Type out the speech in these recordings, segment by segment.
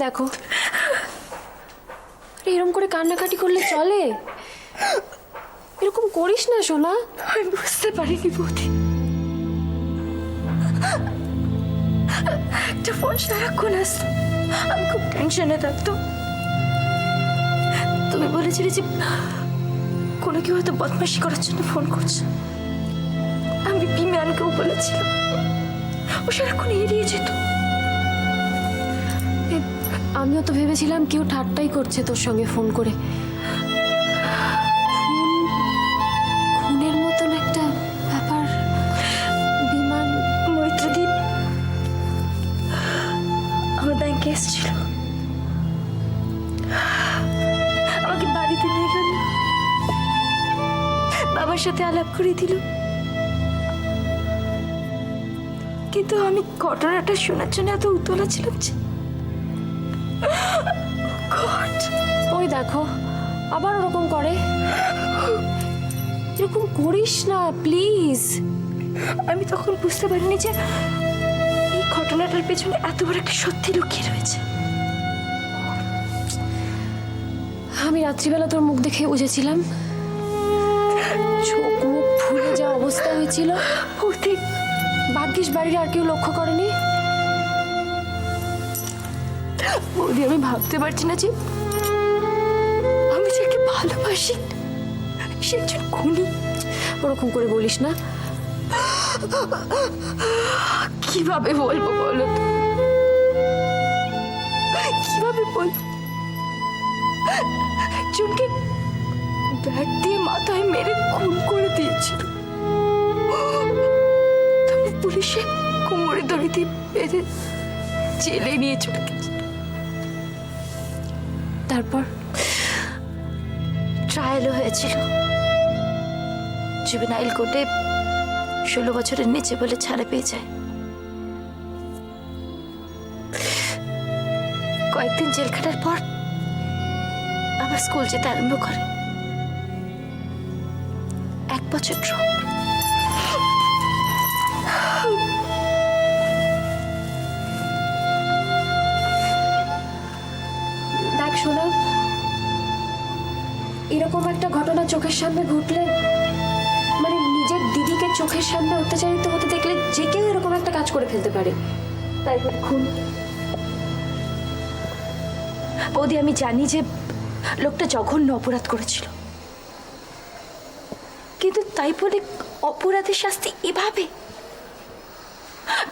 দেখো, এরকম করে কান্নাকাটি করলে চলে? এরকম করিস না সোনা। আমি বুঝতে পারিনি বৌদি, একটা ফোন সারাক্ষণ আসতো, আমি খুব টেনশনে থাকতাম। তুমি বলেছিলে যে কোনো কেউ হয়তো বদমাশি করার জন্য ফোন করছে। আমি বিমানকেও বলেছিলাম, ও সারাক্ষণ এড়িয়ে যেত। আমিও তো ভেবেছিলাম কেউ ঠাট্টাই করছে তোর সঙ্গে ফোন করে। খুনের মতন একটা ব্যাপার। বিমান মৈত্রদীপ আমার ব্যাংকে এসেছিল, আমাকে বাড়িতে নিয়ে গেল, বাবার সাথে আলাপ করে দিল। কিন্তু আমি ঘটনাটা শোনার জন্য এত উতলা ছিলাম যে ওই দেখো আবার ওরকম করে। এরকম করিস না প্লিজ। আমি তখন বুঝতে পারিনি যে এই ঘটনাটার পেছনে এত বড় একটা সত্যি লুকিয়ে রয়েছে। আমি রাত্রিবেলা তোর মুখ দেখে বুঝেছিলাম, চোখ মুখ ফুলে যা অবস্থা হয়েছিল। ভাগ্যিস বাড়ির আর কেউ লক্ষ্য করেনি। বৌদি, আমি ভাবতে পারছি না যে আমি যাকে ভালোবাসি সে একজন খুনি। ওরকম করে বলিস না। কিভাবে বলবো বলো তো? কিভাবে বলবো? একজনকে ব্যাট দিয়ে মাথায় মেরে খুন করে দিয়েছিল, তারপর পুলিশে কোমরে দড়ি দিয়ে বেঁধে জেলে নিয়ে চলে গেছে। তারপর ট্রায়ালও হয়েছিল, জুভেনাইল কোর্টে 16 বছরের নিচে বলে ছাড়া পেয়ে যায়। কয়েকদিন জেল খাটার পর আবার স্কুল যেতে আরম্ভ করে। 1 বছর ড্রপ। দেখ শোনা, এরকম একটা ঘটনা চোখের সামনে ঘটলে, মানে নিজের দিদিকে চোখের সামনে অত্যাচারিত হতে দেখলে যে কেউ এরকম একটা কাজ করে ফেলতে পারে। তাই খুন। বৌদি, আমি জানি যে লোকটা জঘন্য অপরাধ করেছিল, কিন্তু তাই বলে অপরাধের শাস্তি এভাবে?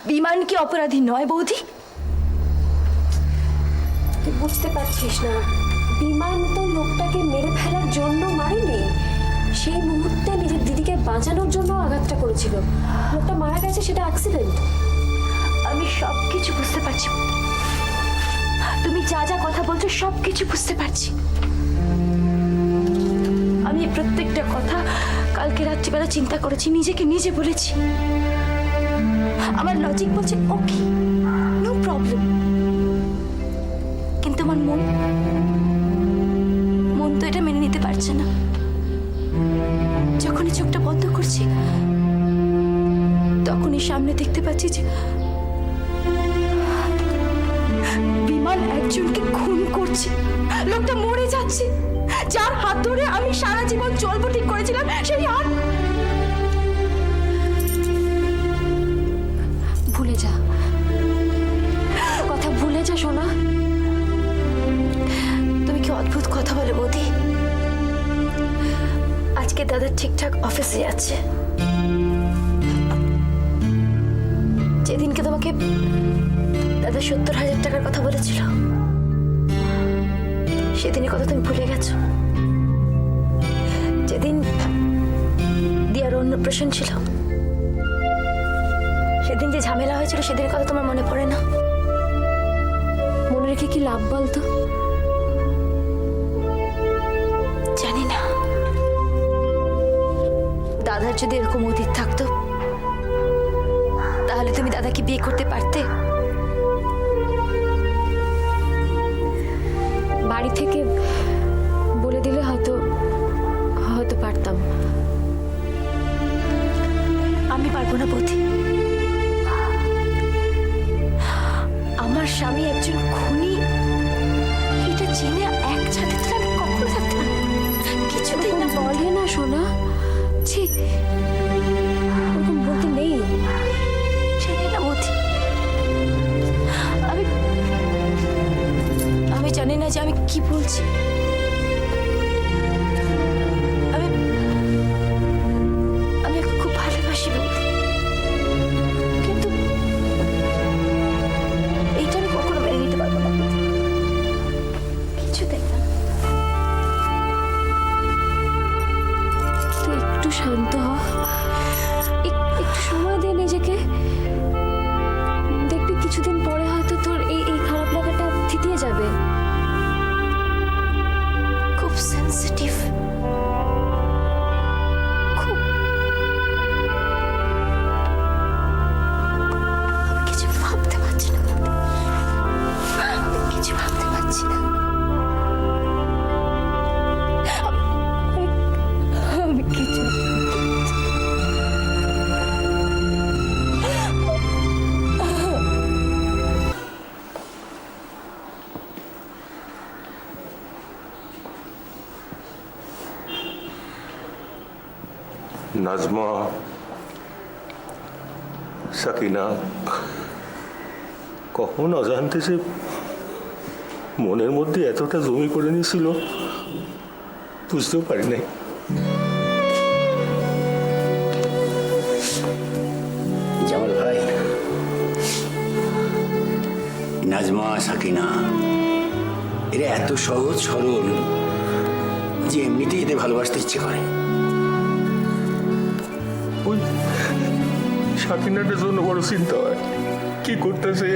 বিমান কি অপরাধী নয় বৌদি? তুই বুঝতে পারছিস না, বিমান তো লোকটাকে মেরে ফেলার জন্য মারেনি। সেই মুহূর্তে নিজের দিদিকে বাঁচানোর জন্য আঘাতটা করেছিল। লোকটা মারা গেছে, সেটা অ্যাক্সিডেন্ট। আমি সবকিছু বুঝতে পারছি, তুমি যা যা কথা বলছো সবকিছু বুঝতে পারছি। আমি প্রত্যেকটা কথা কালকে রাত্রিবেলা চিন্তা করেছি, নিজেকে নিজে বলেছি। আমার লজিক বলছে ওকে, নো প্রবলেম, কিন্তু আমার মন তো এটা মেনে নিতে পারছে না। যখনই চোখটা বন্ধ করছি তখনই সামনে দেখতে পাচ্ছি যে বিমান একজনকে খুন করছে, লোকটা মরে যাচ্ছে। যার হাত ধরে আমি সারা জীবন চলবো ঠিক করেছিলাম, সেই হাত ভুলে যা, কথা ভুলে যা সোনা। তুমি কি অদ্ভুত কথা বলে বৌদি। আজকে দাদা ঠিকঠাক অফিসে যাচ্ছে। যেদিনকে তোমাকে দাদা 70,000 টাকার কথা বলেছিল, সেদিনের কথা তুমি ভুলে গেছো। যেদিন দিয়ার অন্নপ্রাশন ছিল, সেদিন যে ঝামেলা হয়েছিল, সেদিনের কথা তোমার মনে পড়ে না? মনে রেখে কি লাভ বলতো? জানি না, দাদার যদি এরকম অতীত থাকতো তাহলে তুমি দাদাকে বিয়ে করতে পারতে? বাড়ি থেকে বলে দিলে হয়তো পারতাম। আমি পারবো না বৌদি। আমার স্বামী একজন খুনি করছি ওরকম বলতে নেই। জানি না মতি, আমি জানি না যে আমি কি বলছি। আমি ওকে খুব ভালোবাসি মতি, কিন্তু এইটা আমি কখনো মেনে নিতে পারবো না। কিছুতেই না। তুই একটু শান্ত হ, একটু সময় দে নিজেকে। দেখবি কিছুদিন পরে হয়তো তোর এই খারাপ লাগাটা থিতিয়ে যাবে। খুব সেন্সিটিভ, খুব। আমি কিছু ভাবতে পারছি না, আমি কিছু ভাবতে পারছি না। আমি কিছু নাজমা, সাকিনা, কখন অজান্তে যে মনের মধ্যে এতটা জমি করে নিয়েছিল বুঝতেও পারি নাই। জামাল ভাই, নাজমা, সাকিনা এরা এত সহজ সরল যে এমনিতেই এদের ভালোবাসতে ইচ্ছে করে। ওই সাকিনাটার জন্য বড় চিন্তা হয়, কি করতেছে,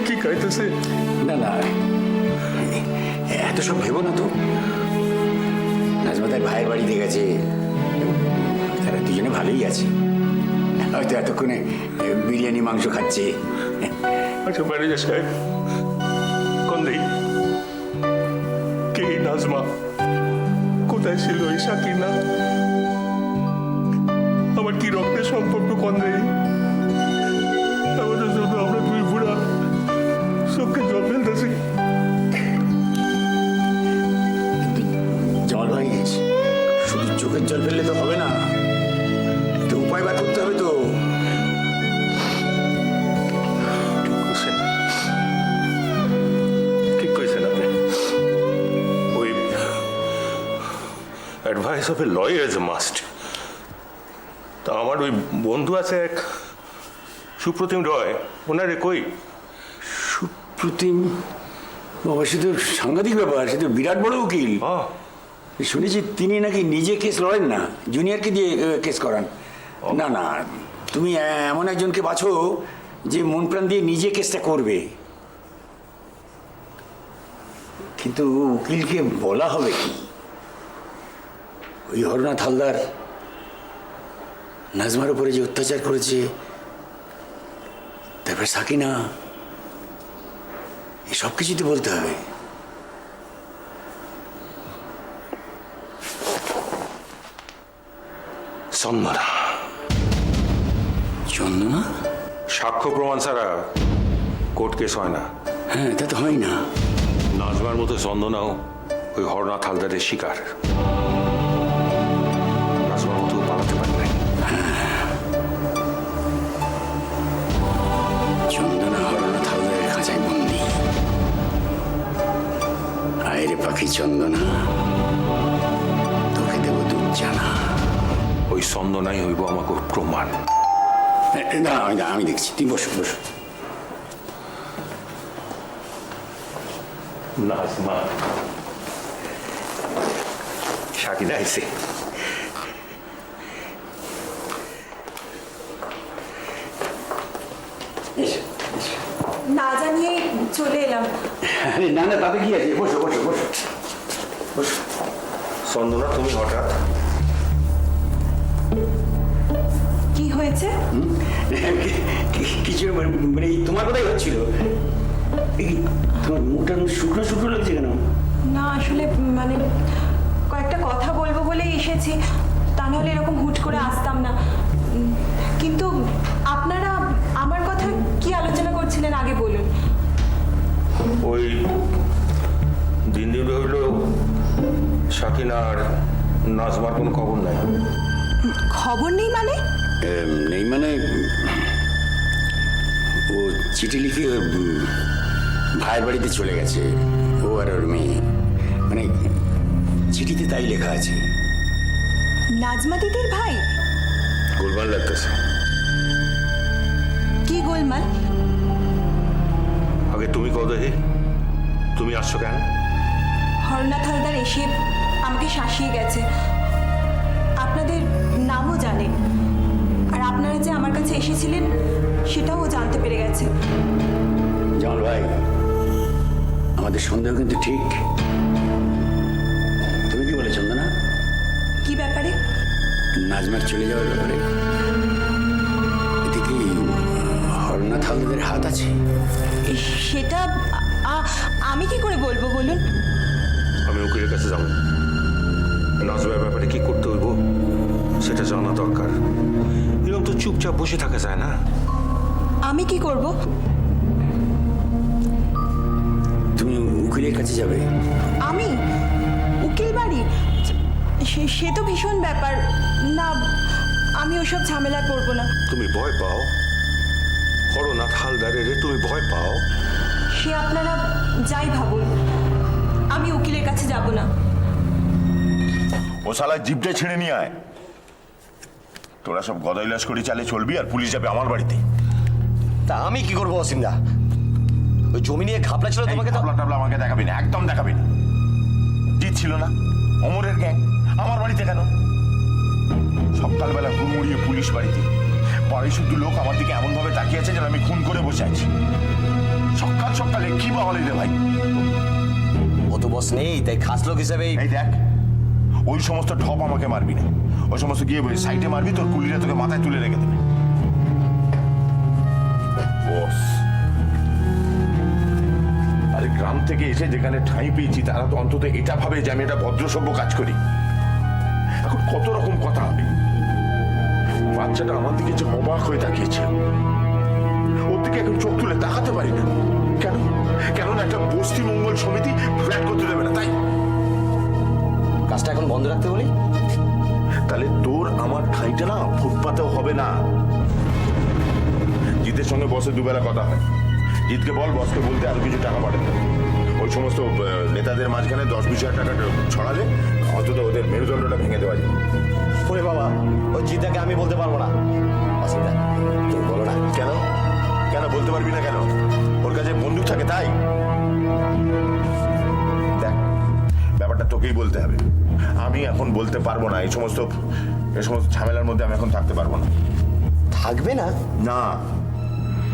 কি খাইতেছে। না না, এত সব ভেবো না তো। নাজমা তার ভাইয়ের বাড়িতে গেছে, তারা দুজনে ভালোই আছে। হয়তো এতক্ষণে বিরিয়ানি মাংস খাচ্ছে। আচ্ছা ম্যানেজার সাহেব, কোন দেই কে নাজমা, কোথায় ছিল এই সাকিনা, আমার কি রক্তের সম্পর্ক, কোন দেই? আমাদের জন্য আমরা দুই বুড়া চোখে জল ফেলতেছি। জামাল ভাই, শুধু চোখের জল ফেললে তো হবে না, একটা উপায় বার করতে হবে তো। ঠিক কইছেন আপনি। ওই advice of a lawyer is a must. তা আমার ওই বন্ধু আছে এক, সুপ্রতিম রয়, ওনারে কই? সুপ্রতিম বাবা, সে তো সাংঘাতিক ব্যাপার, সে তো বিরাট বড় উকিল। হ্যাঁ, শুনেছি তিনি নাকি নিজে কেস লড়েন না, জুনিয়রকে দিয়ে কেস করান। না না, তুমি এমন একজনকে বাছো যে মন প্রাণ দিয়ে নিজে কেসটা করবে। কিন্তু উকিলকে বলা হবে কি? ওই হরনাথ হালদার নাজমার উপরে যে অত্যাচার করেছে, তারপরে সাকিনা, এই সব কিছুই তো বলতে হবে। চন্দনা। চন্দনা? সাক্ষ্য প্রমাণ ছাড়া কোর্ট কেস হয় না। হ্যাঁ, তা তো হয় না। নাজমার মতো চন্দনাও ওই হরনাথ হালদারের শিকার। নাজমার মতো পালাতে পারে নাই। চন্দনা হরনাথ হালদারের খাঁচায় বন্দি। আয়রে পাখি চন্দনা, তোকে দেব দুধ জানা। ওই চন্দনাই হইব আমাকে প্রমাণ। না, আমি দেখছি, তুই বসো বসো। নাজমা, সাকিনা আইছে। না জানিয়ে চলে এলাম। আরে না না, তাতে কি আছে, বসো বসো বসো বসো। চন্দনা, তুমি হঠাৎ? কি হয়েছে? কিছু মানে তোমার কথাই হচ্ছিল। এই তোমার মুখটা শুকনো শুকনো লাগছে কেন? না আসলে মানে কয়েকটা কথা বলবো বলেই এসেছি, তা নাহলে এরকম হুট করে আসতাম না। কিন্তু আপনারা আমার কথা কি আলোচনা করছিলেন আগে বলুন। ওই দিন দিন হইল সাকিনা আর নাজমার কোনো খবর নাই। খবর নেই মানে? নেই মানে ও চিঠি লিখে ভাইয়ের বাড়িতে চলে গেছে, ও আর ওর মেয়ে। মানে চিঠিতে তাই লেখা আছে। নাজমা দিদির ভাই? গোলমাল লাগতেছে। কি গোলমাল? আগে তুমি কও দেখি, তুমি আসছো কেন? হরনাথ হালদার এসে আমাকে শাসিয়ে গেছে। আপনাদের নামও জানেন, আর আপনারা যে আমার কাছে এসেছিলেন সেটাও ও জানতে পেরে গেছে। জামাল ভাই, আমাদের সন্দেহ কিন্তু ঠিক। তুমি কি বলে চন্দনা? কি ব্যাপারে? নাজমার চলে যাওয়ার ব্যাপারে। এতে কি হরনাথ হালদারের হাত আছে? সেটা আমি কি করে বলবো বলুন? আমি উকিলের কাছে যাবো। নাজমার ব্যাপারে কি করতে হইব সেটা জানা দরকার। এরকম তো চুপচাপ বসে থাকা যায় না। আমি কি করব? তুমি উকিলের কাছে যাবে? আমি উকিল বাড়ি? সে তো ভীষণ ব্যাপার। না, আমি ওসব ঝামেলায় পড়বো না। তুমি ভয় পাও? হরনাথ হালদারের তুমি ভয় পাও? সে আপনারা যাই ভাবুন, আমি উকিলের কাছে যাব না। ও শালা জিপটা ছেড়ে নিয়ে আয়। তোরা সব গদাইলাস করে চালে চলবি আর পুলিশ যাবে আমার বাড়িতে। তা আমি কি করবো অসীমদা? ওই জমি নিয়ে ঘাপলা ছিল তোমাকে তো। টাবলা টাবলা আমাকে দেখাবি না, একদম দেখাবি না। জিত ছিল না অমরের গ্যাং আমার বাড়িতে কেন? সকালবেলা হুড়মুড়িয়ে পুলিশ বাড়িতে, বাড়ি শুধু লোক আমার দিকে এমন ভাবে তাকিয়ে আছে যেন আমি খুন করে বসে আছি। সকাল সকালে কি বলে রে ভাই? ও তো বস নেই, তাই খাস লোক হিসেবে এই দেখ, ওই সমস্ত ঠপ আমাকে মারবি না। ওই সমস্ত গিয়ে সাইডে মারবি, তোর কুলিরা তোকে মাথায় তুলে রেখে দেবে। বস, আরে গ্রাম থেকে এসে যেখানে ঠাঁই পেয়েছি তারা তো অন্তত এটা ভাবে যে আমি একটা ভদ্রসভ্য কাজ করি। এখন কত রকম কথা হবে। বাচ্চাটা আমার দিকে যে অবাক হয়ে তাকিয়েছে, ওর দিকে এখন চোখ তুলে তাকাতে পারি না। কেন? কেননা একটা বস্তি মঙ্গল সমিতি ফ্ল্যাট করতে দেবে না, তাই? কাজটা এখন বন্ধ রাখতে বলি। তাহলে তোর আমার ঠাঁইটা না ফুটপাতেও হবে না। জিতের সঙ্গে বসে দুবেলা কথা হয়। জিতকে বল বসকে বলতে আরো কিছু টাকা পাঠাতে। ওই সমস্ত নেতাদের মাঝখানে 10-20 হাজার টাকা ছড়ালে অন্তত ওদের মেরুদণ্ডটা ভেঙে দেওয়া যায়। ওরে বাবা, ওই জিতাকে আমি বলতে পারবো না। অসীমদা তুমি বলো না। কেন? কেন বলতে পারবি না কেন? ওর কাছে বন্দুক থাকে তাই? দেখ, ব্যাপারটা তোকেই বলতে হবে। আমি এখন বলতে পারবো না। এই সমস্ত ঝামেলার মধ্যে আমি এখন থাকতে পারবো না। থাকবে না? না,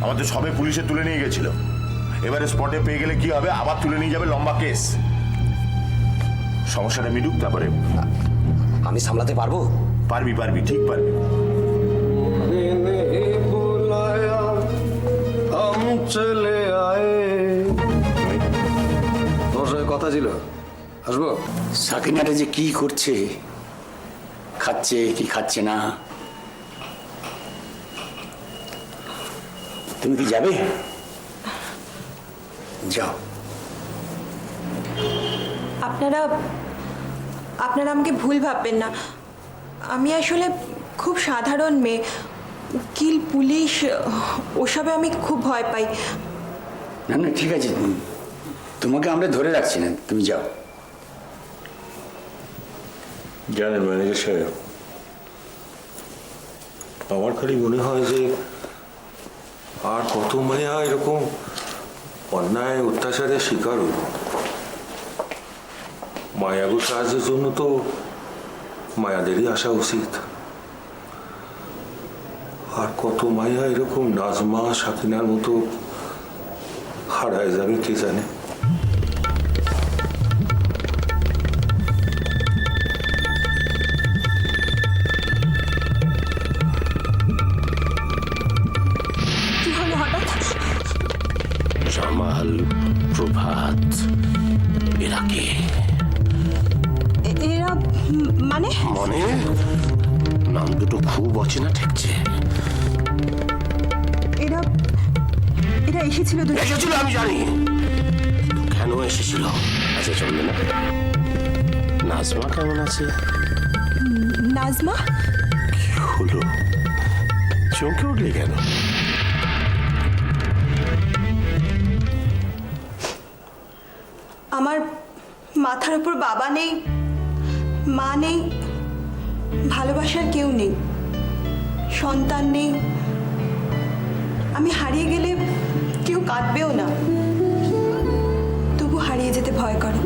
আমাদের সবে পুলিশে তুলে নিয়ে গেছিল। এবারে স্পটে পেয়ে গেলে কি হবে? আবার তুলে নিয়ে যাবে, লম্বা কেস। সমস্যাটা মিটুক তারপরে। আমি সামলাতে পারবো? পারবি পারবি, ঠিক পারবি। চলে আয়ে তোমার সঙ্গে কথা ছিল, আসবো? সাকিনাটা যে কি করছে, খাচ্ছে কি খাচ্ছে না, তুমি কি যাবে? যাও। আপনারা আমাকে ভুল ভাববেন না। আমি আসলে খুব সাধারণ মেয়ে। উকিল পুলিশ ওসবে আমি খুব ভয় পাই। না না, ঠিক আছে, তোমাকে আমরা ধরে রাখছি না, তুমি যাও। জানেন ম্যানেজার সাহেব, আমার খালি মনে হয় যে আর কত মায়া এরকম অন্যায় অত্যাচারের শিকার হইব। মায়াগো সাহায্যের জন্য তো মায়াদেরই আসা উচিত। আর কত মায়া এরকম নাজমা সাকিনার মতো হারায় যাবে কে জানে। কি হলো হঠাৎ? জামাল, প্রভাত, এরা কে? এরা মানে? মনে নাম দুটো খুব অচেনা ঠেকছে। এরা এসেছিল এসেছিল আমি জানি, কিন্তু কেন এসেছিল? আচ্ছা চলবে না। নাজমা কেমন আছে? নাজমা? কি হলো? চমকে উঠলি কেন? আমার মাথার উপর বাবা নেই, মা নেই, ভালোবাসার কেউ নেই, সন্তান নেই। আমি হারিয়ে গেলে কেউ কাঁদবেও না, তবু হারিয়ে যেতে ভয় করে,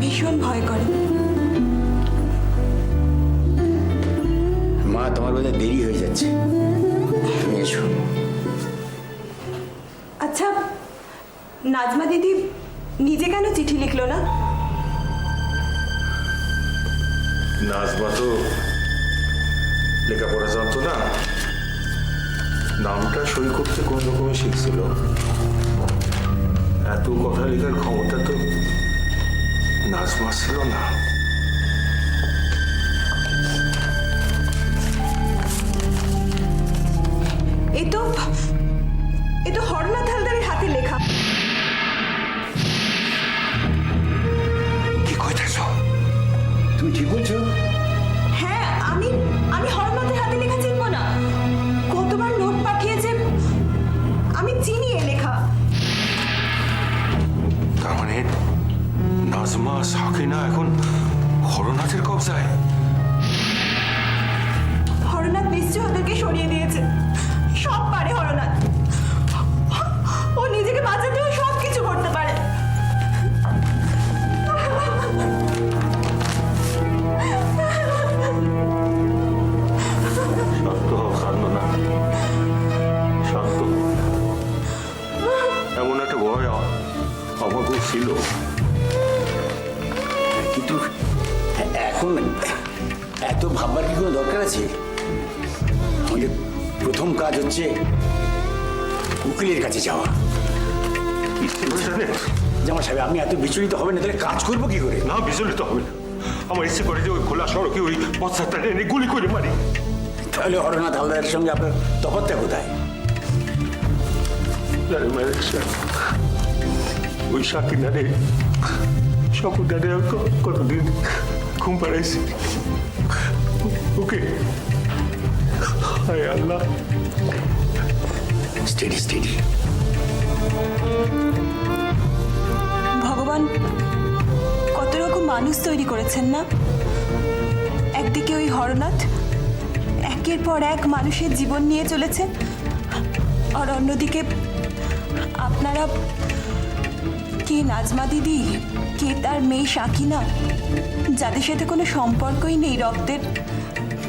ভীষণ ভয় করে। মা, তোমার বোধহয় দেরি হয়ে যাচ্ছে, তুমি এসো। আচ্ছা, নাজমা দিদি নিজে কেন চিঠি লিখলো না? নাজমা তো লেখাপড়া জানতো না, নামটা সই করতে কোন রকমে শিখছিল। এত কথা লেখার ক্ষমতা তো নাজমা ছিল না। এ তো হরনাথ হালদারের হাতে লেখা। কি কইতেছ? তুমি ঠিক বলছো? হ্যাঁ, আমি হরনাথের হাতে লেখা চিনবো না? কতবার নোট পাঠিয়েছে, আমি চিনি এ লেখা। তার মানে নাজমা সাকিনা এখন হরনাথের কবজায়। হরনাথ নিশ্চয়ই ওদেরকে সরিয়ে দিয়েছে। সব পারে হরনাথ, ও নিজেকে বাঁচাতেও সব কিছু করতে পারে। শান্ত হও, কাঁদো না, শান্ত হও। এমন একটা ভয় আমাকেও ছিল, কিন্তু এখন এত ভাববার কি কোনো দরকার আছে? আমাদের প্রথম কাজ হচ্ছে উকিলের কাছে যাওয়া। জানেন জামা সাহেব, আপনি এত বিচলিত হবেন না, তাহলে কাজ করবো কি করে? না, বিচলিত হবে না। আমার ইচ্ছে করে যে ওই খোলা সড়কে ওই বস্তাটা এনে গুলি করে মারি। তাহলে হরনাথ হালদারের সঙ্গে আপনার তফাৎটা কোথায়? জানেন ম্যারেজ স্যার, ওই সাকিনারে সকলটারে কতদিন ঘুম পাড়াইছি। ওকে, হায় আল্লাহ। Steady steady. ভগবান কত রকম মানুষ তৈরি করেছেন না? একদিকে ওই হরনাথ একের পর এক মানুষের জীবন নিয়ে চলেছে, আর অন্যদিকে আপনারা, কে নাজমা দিদি, কে তার মেয়ে সাকিনা, যাদের সাথে কোনো সম্পর্কই নেই রক্তের,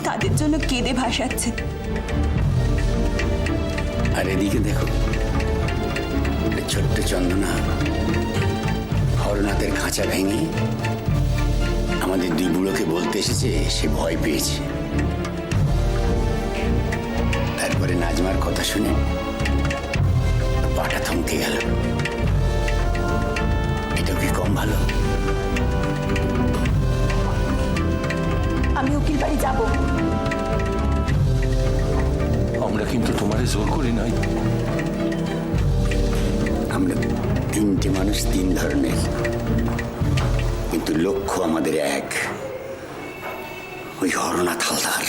তাদের জন্য কেঁদে ভাসাচ্ছে। আর এদিকে দেখো, ছোট্ট চন্দনা হরনাথের খাঁচা ভেঙে আমাদের দুই বুড়োকে বলতে এসেছে সে ভয় পেয়েছে। তারপরে নাজমার কথা শুনে পাটা থমকে গেল। এটাও কি কম ভালো? আমি উকিল বাড়ি যাব। আমরা কিন্তু তোমারে জোর করি নাই। আমরা তিনটে মানুষ তিন ধরনের, কিন্তু লক্ষ্য আমাদের এক, ওই হরনাথ হালদার।